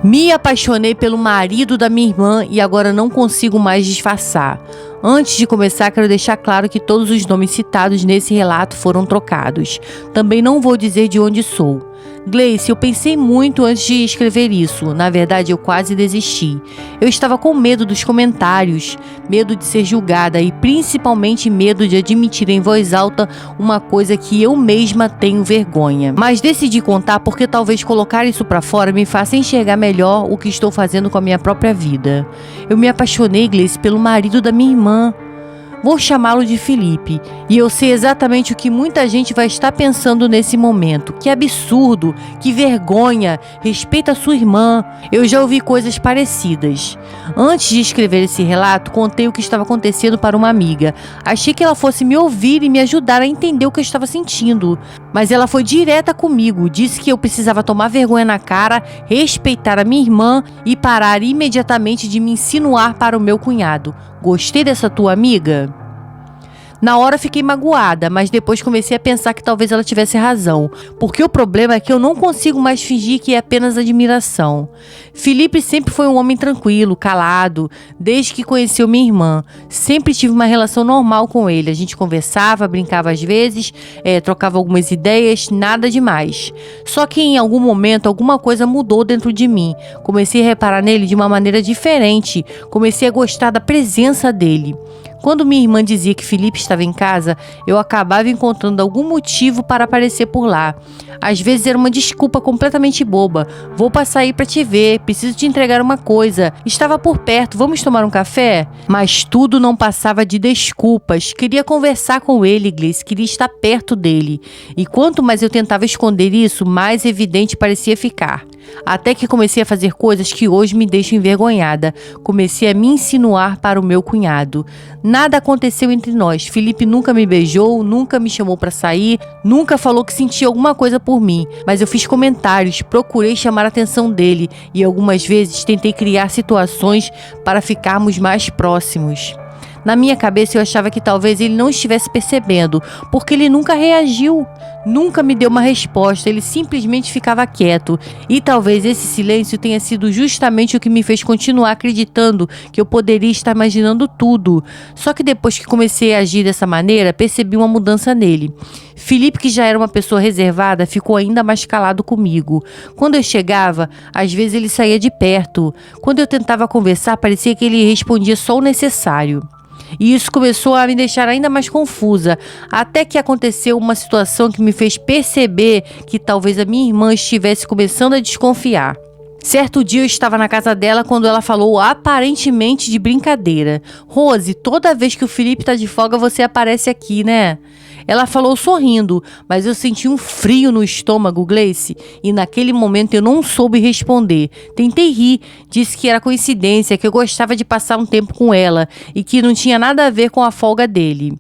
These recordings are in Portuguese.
Me apaixonei pelo marido da minha irmã e agora não consigo mais disfarçar. Antes de começar, quero deixar claro que todos os nomes citados nesse relato foram trocados. Também não vou dizer de onde sou. Gleice, eu pensei muito antes de escrever isso. Na verdade, eu quase desisti. Eu estava com medo dos comentários, medo de ser julgada e principalmente medo de admitir em voz alta uma coisa que eu mesma tenho vergonha. Mas decidi contar porque talvez colocar isso pra fora me faça enxergar melhor o que estou fazendo com a minha própria vida. Eu me apaixonei, Gleice, pelo marido da minha irmã. Vou chamá-lo de Felipe, e eu sei exatamente o que muita gente vai estar pensando nesse momento. Que absurdo, que vergonha, respeita a sua irmã. Eu já ouvi coisas parecidas. Antes de escrever esse relato, contei o que estava acontecendo para uma amiga. Achei que ela fosse me ouvir e me ajudar a entender o que eu estava sentindo. Mas ela foi direta comigo, disse que eu precisava tomar vergonha na cara, respeitar a minha irmã e parar imediatamente de me insinuar para o meu cunhado. Gostei dessa tua amiga? Na hora fiquei magoada, mas depois comecei a pensar que talvez ela tivesse razão, porque o problema é que eu não consigo mais fingir que é apenas admiração. Felipe sempre foi um homem tranquilo, calado, desde que conheceu minha irmã. Sempre tive uma relação normal com ele, a gente conversava, brincava às vezes, trocava algumas ideias, nada demais. Só que em algum momento alguma coisa mudou dentro de mim, comecei a reparar nele de uma maneira diferente, comecei a gostar da presença dele. Quando minha irmã dizia que Felipe estava em casa, eu acabava encontrando algum motivo para aparecer por lá. Às vezes era uma desculpa completamente boba. Vou passar aí para te ver, preciso te entregar uma coisa. Estava por perto, vamos tomar um café? Mas tudo não passava de desculpas. Queria conversar com ele, Gleice, queria estar perto dele. E quanto mais eu tentava esconder isso, mais evidente parecia ficar. Até que comecei a fazer coisas que hoje me deixam envergonhada. Comecei a me insinuar para o meu cunhado. Nada aconteceu entre nós. Felipe nunca me beijou, nunca me chamou para sair, nunca falou que sentia alguma coisa por mim. Mas eu fiz comentários, procurei chamar a atenção dele e algumas vezes tentei criar situações para ficarmos mais próximos. Na minha cabeça eu achava que talvez ele não estivesse percebendo, porque ele nunca reagiu, nunca me deu uma resposta, ele simplesmente ficava quieto. E talvez esse silêncio tenha sido justamente o que me fez continuar acreditando que eu poderia estar imaginando tudo. Só que depois que comecei a agir dessa maneira, percebi uma mudança nele. Felipe, que já era uma pessoa reservada, ficou ainda mais calado comigo. Quando eu chegava, às vezes ele saía de perto. Quando eu tentava conversar, parecia que ele respondia só o necessário. E isso começou a me deixar ainda mais confusa, até que aconteceu uma situação que me fez perceber que talvez a minha irmã estivesse começando a desconfiar. Certo dia eu estava na casa dela quando ela falou aparentemente de brincadeira: Rose, toda vez que o Felipe tá de folga você aparece aqui, né? Ela falou sorrindo, mas eu senti um frio no estômago, Gleice, e naquele momento eu não soube responder. Tentei rir, disse que era coincidência, que eu gostava de passar um tempo com ela e que não tinha nada a ver com a folga dele.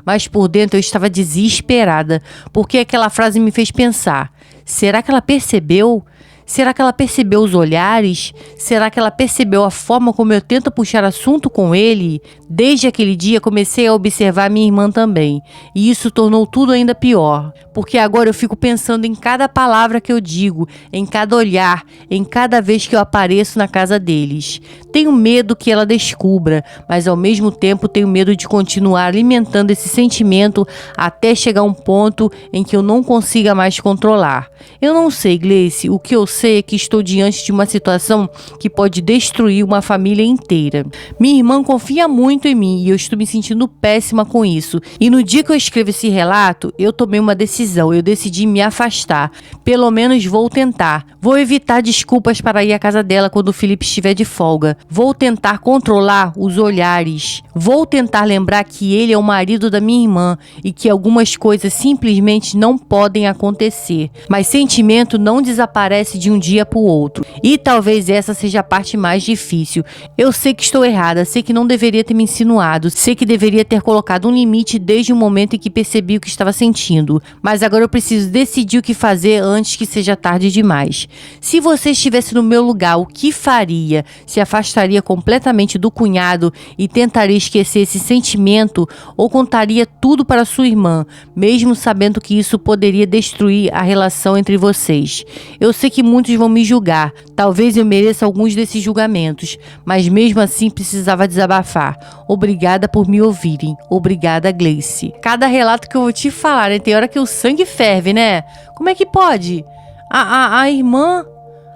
Mas por dentro eu estava desesperada, porque aquela frase me fez pensar: será que ela percebeu? Será que ela percebeu os olhares? Será que ela percebeu a forma como eu tento puxar assunto com ele? Desde aquele dia comecei a observar minha irmã também. E isso tornou tudo ainda pior. Porque agora eu fico pensando em cada palavra que eu digo, em cada olhar, em cada vez que eu apareço na casa deles. Tenho medo que ela descubra, mas ao mesmo tempo tenho medo de continuar alimentando esse sentimento até chegar a um ponto em que eu não consiga mais controlar. Eu não sei, Gleice, o que eu sei é que estou diante de uma situação que pode destruir uma família inteira. Minha irmã confia muito em mim e eu estou me sentindo péssima com isso. E no dia que eu escrevo esse relato, eu tomei uma decisão. Eu decidi me afastar. Pelo menos vou tentar. Vou evitar desculpas para ir à casa dela quando o Felipe estiver de folga. Vou tentar controlar os olhares. Vou tentar lembrar que ele é o marido da minha irmã e que algumas coisas simplesmente não podem acontecer. Mas sentimento não desaparece de um dia para o outro. E talvez essa seja a parte mais difícil. Eu sei que estou errada, sei que não deveria ter me insinuado, sei que deveria ter colocado um limite desde o momento em que percebi o que estava sentindo. Mas agora eu preciso decidir o que fazer antes que seja tarde demais. Se você estivesse no meu lugar, o que faria? Se afastaria completamente do cunhado e tentaria esquecer esse sentimento, ou contaria tudo para sua irmã, mesmo sabendo que isso poderia destruir a relação entre vocês? Eu sei que muitos vão me julgar. Talvez eu mereça alguns desses julgamentos, mas mesmo assim precisava desabafar. Obrigada por me ouvirem. Obrigada, Gleice. Cada relato que eu vou te falar, né? Tem hora que o sangue ferve, né? Como é que pode? A irmã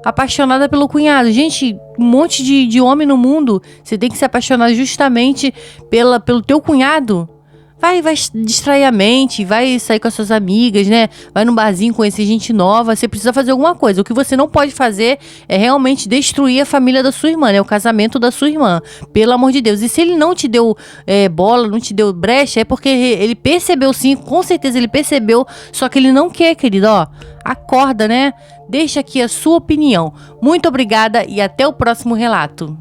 apaixonada pelo cunhado. Gente, um monte de homem no mundo. Você tem que se apaixonar justamente pelo teu cunhado. Vai distrair a mente, vai sair com as suas amigas, né? Vai num barzinho conhecer gente nova. Você precisa fazer alguma coisa. O que você não pode fazer é realmente destruir a família da sua irmã, né? O casamento da sua irmã. Pelo amor de Deus. E se ele não te deu bola, não te deu brecha, é porque ele percebeu sim, com certeza ele percebeu. Só que ele não quer, querido, ó. Acorda, né? Deixa aqui a sua opinião. Muito obrigada e até o próximo relato.